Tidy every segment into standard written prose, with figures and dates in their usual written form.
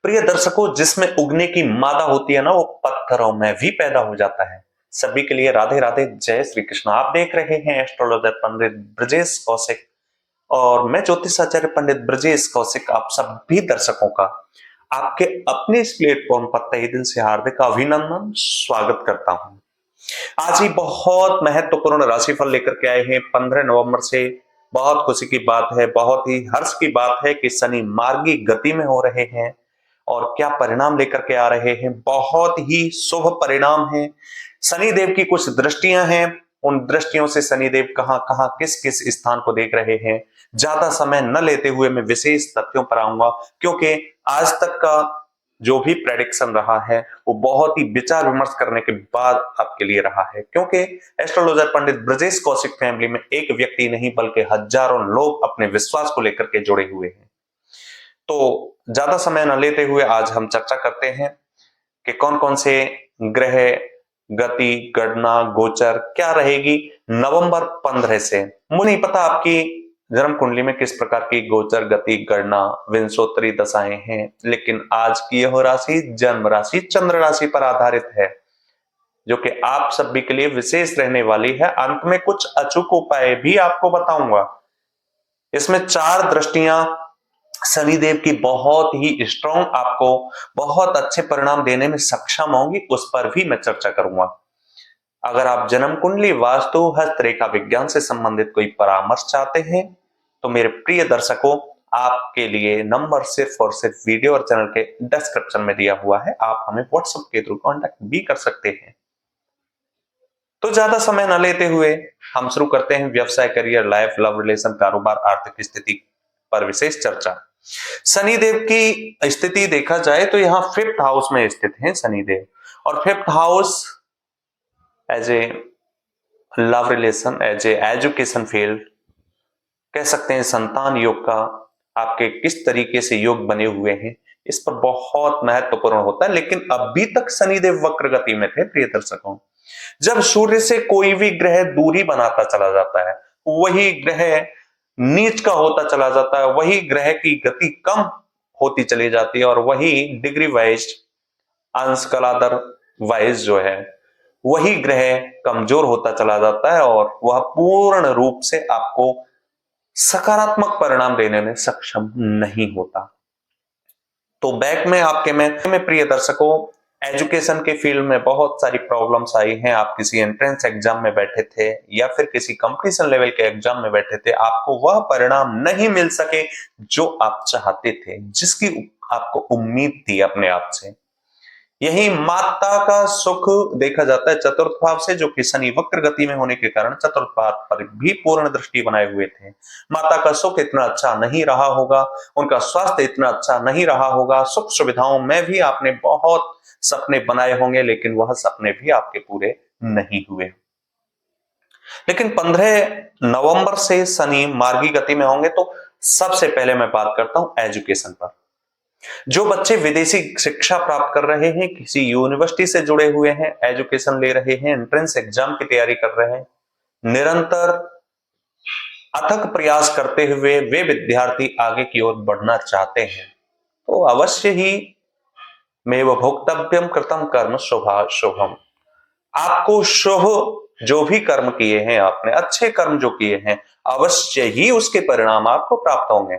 प्रिय दर्शकों, जिसमें उगने की मादा होती है ना, वो पत्थरों में भी पैदा हो जाता है। सभी के लिए राधे राधे, जय श्री कृष्ण। आप देख रहे हैं एस्ट्रोलॉजर पंडित ब्रजेश कौशिक और मैं ज्योतिष आचार्य पंडित ब्रजेश कौशिक आप सभी दर्शकों का आपके अपने इस प्लेटफॉर्म पर तहे दिल से हार्दिक अभिनंदन स्वागत करता हूं। आज ही बहुत महत्वपूर्ण राशिफल लेकर के आए हैं 15 नवंबर से। बहुत खुशी की बात है, बहुत ही हर्ष की बात है कि शनि मार्गी गति में हो रहे हैं और क्या परिणाम लेकर के आ रहे हैं। बहुत ही शुभ परिणाम है। शनि देव की कुछ दृष्टियां हैं, उन दृष्टियों से शनि देव कहां कहां किस किस स्थान को देख रहे हैं। ज्यादा समय न लेते हुए मैं विशेष तथ्यों पर आऊंगा, क्योंकि आज तक का जो भी प्रेडिक्शन रहा है वो बहुत ही विचार विमर्श करने के बाद आपके लिए रहा है, क्योंकि एस्ट्रोलॉजर पंडित ब्रजेश कौशिक फैमिली में एक व्यक्ति नहीं बल्कि हजारों लोग अपने विश्वास को लेकर के जुड़े हुए हैं। तो ज्यादा समय न लेते हुए आज हम चर्चा करते हैं कि कौन कौन से ग्रह गति गणना गोचर क्या रहेगी नवंबर 15 से। मुझे नहीं पता आपकी जन्म कुंडली में किस प्रकार की गोचर गति गणना विंशोत्तरी दशाएं हैं, लेकिन आज की यह राशि जन्म राशि चंद्र राशि पर आधारित है, जो कि आप सभी के लिए विशेष रहने वाली है। अंत में कुछ अचूक उपाय भी आपको बताऊंगा। इसमें 4 दृष्टियां शनिदेव की बहुत ही स्ट्रॉन्ग आपको बहुत अच्छे परिणाम देने में सक्षम होंगी, उस पर भी मैं चर्चा करूंगा। अगर आप जन्म कुंडली वास्तु हस्तरेखा विज्ञान से संबंधित कोई परामर्श चाहते हैं तो मेरे प्रिय दर्शकों, आपके लिए नंबर सिर्फ और सिर्फ वीडियो और चैनल के डिस्क्रिप्शन में दिया हुआ है। आप हमें व्हाट्सएप के थ्रू कांटेक्ट भी कर सकते हैं। तो ज्यादा समय न लेते हुए हम शुरू करते हैं व्यवसाय, करियर, लाइफ, लव, रिलेशन, कारोबार, आर्थिक स्थिति पर विशेष चर्चा। शनिदेव की स्थिति देखा जाए तो यहाँ 5th हाउस में स्थित है शनिदेव, और 5th house as a love relation, as a education field कह सकते हैं, संतान योग का आपके किस तरीके से योग बने हुए हैं इस पर बहुत महत्वपूर्ण होता है। लेकिन अभी तक शनिदेव वक्र गति में थे प्रिय दर्शकों। जब सूर्य से कोई भी ग्रह दूरी बनाता चला जाता है, वही ग्रह नीच का होता चला जाता है, वही ग्रह की गति कम होती चली जाती है और वही डिग्री वाइज अंश कलादर वाइज जो है वही ग्रह कमजोर होता चला जाता है और वह पूर्ण रूप से आपको सकारात्मक परिणाम देने में सक्षम नहीं होता। तो बैक में आपके में प्रिय दर्शकों, एजुकेशन के फील्ड में बहुत सारी प्रॉब्लम्स आई हैं। आप किसी एंट्रेंस एग्जाम में बैठे थे या फिर किसी कंपटीशन लेवल के एग्जाम में बैठे थे, आपको वह परिणाम नहीं मिल सके जो आप चाहते थे, जिसकी आपको उम्मीद थी अपने आप से। यही माता का सुख देखा जाता है चतुर्थ भाव से, जो कि शनि वक्र गति में होने के कारण चतुर्थ भाव पर भी पूर्ण दृष्टि बनाए हुए थे। माता का सुख इतना अच्छा नहीं रहा होगा, उनका स्वास्थ्य इतना अच्छा नहीं रहा होगा, सुख सुविधाओं में भी आपने बहुत सपने बनाए होंगे, लेकिन वह सपने भी आपके पूरे नहीं हुए। लेकिन 15 नवंबर से शनि मार्गी गति में होंगे, तो सबसे पहले मैं बात करता हूं एजुकेशन पर। जो बच्चे विदेशी शिक्षा प्राप्त कर रहे हैं, किसी यूनिवर्सिटी से जुड़े हुए हैं, एजुकेशन ले रहे हैं, एंट्रेंस एग्जाम की तैयारी कर रहे हैं, निरंतर अथक प्रयास करते हुए वे विद्यार्थी आगे की ओर बढ़ना चाहते हैं, तो अवश्य ही मेव भोक्तव्यम कृतम कर्म शुभम। आपको शुभ जो भी कर्म किए हैं, आपने अच्छे कर्म जो किए हैं, अवश्य ही उसके परिणाम आपको प्राप्त होंगे।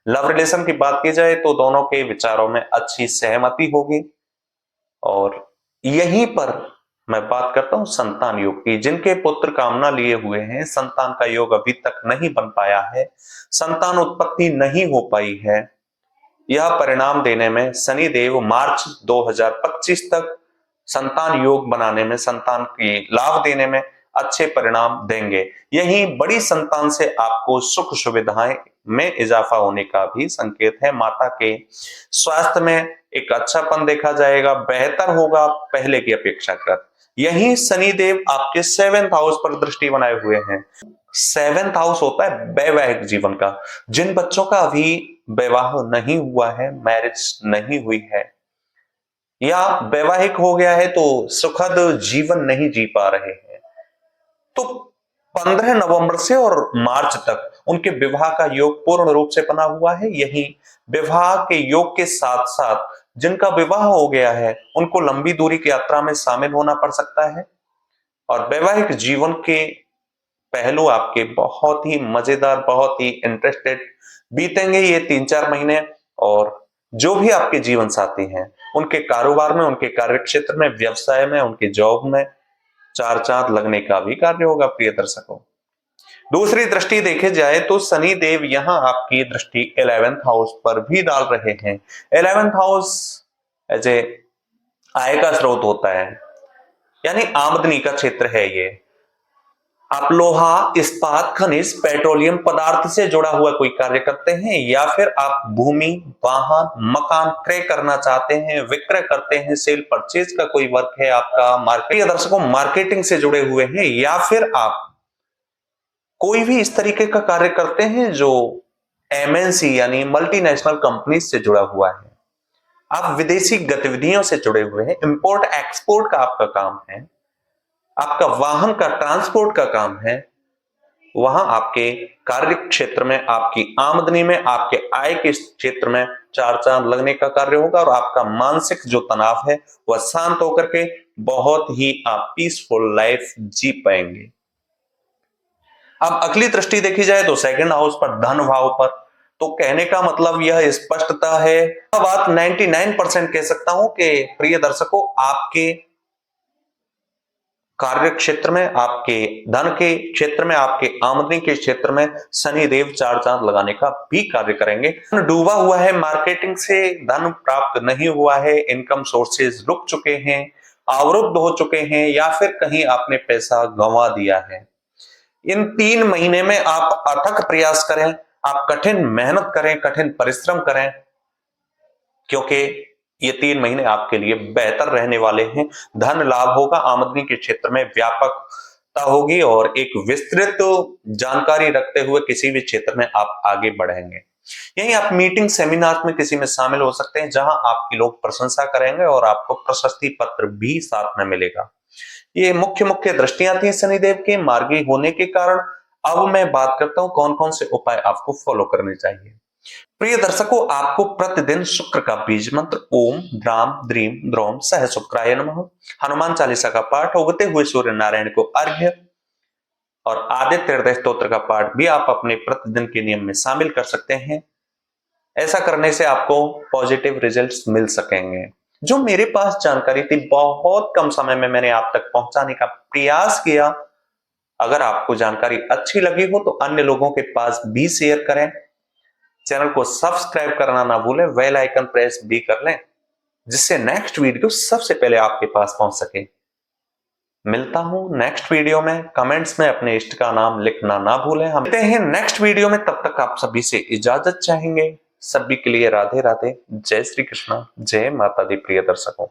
लव रिलेशन की बात की जाए तो दोनों के विचारों में अच्छी सहमति होगी, और यहीं पर मैं बात करता हूं संतान योग की। जिनके पुत्र कामना लिए हुए हैं, संतान का योग अभी तक नहीं बन पाया है, संतान उत्पत्ति नहीं हो पाई है, यह परिणाम देने में शनि देव मार्च 2025 तक संतान योग बनाने में, संतान की लाभ देने में अच्छे परिणाम देंगे। यही बड़ी संतान से आपको सुख सुविधाएं में इजाफा होने का भी संकेत है। माता के स्वास्थ्य में एक अच्छापन देखा जाएगा, बेहतर होगा पहले की अपेक्षाकृत। यही शनिदेव आपके 7th हाउस पर दृष्टि बनाए हुए हैं। 7th हाउस होता है वैवाहिक जीवन का। जिन बच्चों का अभी विवाह नहीं हुआ है, मैरिज नहीं हुई है, या वैवाहिक हो गया है तो सुखद जीवन नहीं जी पा रहे हैं, तो 15 नवंबर से और मार्च तक उनके विवाह का योग पूर्ण रूप से बना हुआ है। यही विवाह के योग के साथ साथ जिनका विवाह हो गया है उनको लंबी दूरी की यात्रा में शामिल होना पड़ सकता है। और वैवाहिक जीवन के पहलू आपके बहुत ही मजेदार, बहुत ही इंटरेस्टेड बीतेंगे ये 3-4 महीने। और जो भी आपके जीवन साथी हैं उनके कारोबार में, उनके कार्य क्षेत्र में, व्यवसाय में, उनके जॉब में चार चांद लगने का भी कार्य होगा प्रिय दर्शकों। दूसरी दृष्टि देखे जाए तो शनि देव यहां आपकी दृष्टि 11th हाउस पर भी डाल रहे हैं। 11th हाउस एज ए आय का स्रोत होता है, यानी आमदनी का क्षेत्र है ये। आप लोहा, इस्पात, खनिज, पेट्रोलियम पदार्थ से जुड़ा हुआ कोई कार्य करते हैं, या फिर आप भूमि, वाहन, मकान क्रय करना चाहते हैं, विक्रय करते हैं, सेल परचेज का कोई वर्क है आपका, मार्केट दर्शकों मार्केटिंग से जुड़े हुए हैं, या फिर आप कोई भी इस तरीके का कार्य करते हैं जो एमएनसी यानी मल्टीनेशनल कंपनी से जुड़ा हुआ है। आप विदेशी गतिविधियों से जुड़े हुए हैं, इंपोर्ट एक्सपोर्ट का आपका काम है, आपका वाहन का ट्रांसपोर्ट का काम है, वहां आपके कार्य क्षेत्र में, आपकी आमदनी में, आपके आय के क्षेत्र में चार चांद लगने का कार्य होगा। और आपका मानसिक जो तनाव है वह शांत होकर के बहुत ही आप पीसफुल लाइफ जी पाएंगे। अब अगली दृष्टि देखी जाए तो सेकंड हाउस पर, धन भाव पर, तो कहने का मतलब यह स्पष्टता है, बात 99% कह सकता हूं कि प्रिय दर्शकों आपके कार्य क्षेत्र में, आपके धन के क्षेत्र में, आपके आमदनी के क्षेत्र में शनि देव चार चांद लगाने का भी कार्य करेंगे। डूबा हुआ है, मार्केटिंग से धन प्राप्त नहीं हुआ है, इनकम सोर्सेज रुक चुके हैं, अवरुद्ध हो चुके हैं, या फिर कहीं आपने पैसा गंवा दिया है। इन 3 महीने में आप अथक प्रयास करें, आप कठिन मेहनत करें, कठिन परिश्रम करें, क्योंकि ये 3 महीने आपके लिए बेहतर रहने वाले हैं। धन लाभ होगा, आमदनी के क्षेत्र में व्यापकता होगी और एक विस्तृत जानकारी रखते हुए किसी भी क्षेत्र में आप आगे बढ़ेंगे। यही आप मीटिंग, सेमिनार में किसी में शामिल हो सकते हैं जहां आपकी लोग प्रशंसा करेंगे और आपको प्रशस्ति पत्र भी साथ में मिलेगा। ये मुख्य मुख्य दृष्टियां थी शनिदेव के मार्गी होने के कारण। अब मैं बात करता हूं कौन कौन से उपाय आपको फॉलो करने चाहिए। प्रिय दर्शकों, आपको प्रतिदिन शुक्र का बीज मंत्र ओम ड्राम द्रीम द्रोम सह शुक्राय नमः, हनुमान चालीसा का पाठ, उगते हुए सूर्य नारायण को अर्घ्य और आदित्य हृदय स्तोत्र का पाठ भी आप अपने प्रतिदिन के नियम में शामिल कर सकते हैं। ऐसा करने से आपको पॉजिटिव रिजल्ट्स मिल सकेंगे। जो मेरे पास जानकारी थी बहुत कम समय में मैंने आप तक पहुंचाने का प्रयास किया। अगर आपको जानकारी अच्छी लगी हो तो अन्य लोगों के पास भी शेयर करें। चैनल को सब्सक्राइब करना ना भूलें, बेल आइकन प्रेस भी कर लें जिससे नेक्स्ट वीडियो सबसे पहले आपके पास पहुंच सके। मिलता हूं नेक्स्ट वीडियो में। कमेंट्स में अपने इष्ट का नाम लिखना ना भूलें। हम मिलते हैं नेक्स्ट वीडियो में, तब तक आप सभी से इजाजत चाहेंगे। सभी के लिए राधे राधे, जय श्री कृष्णा, जय माता दी प्रिय दर्शकों।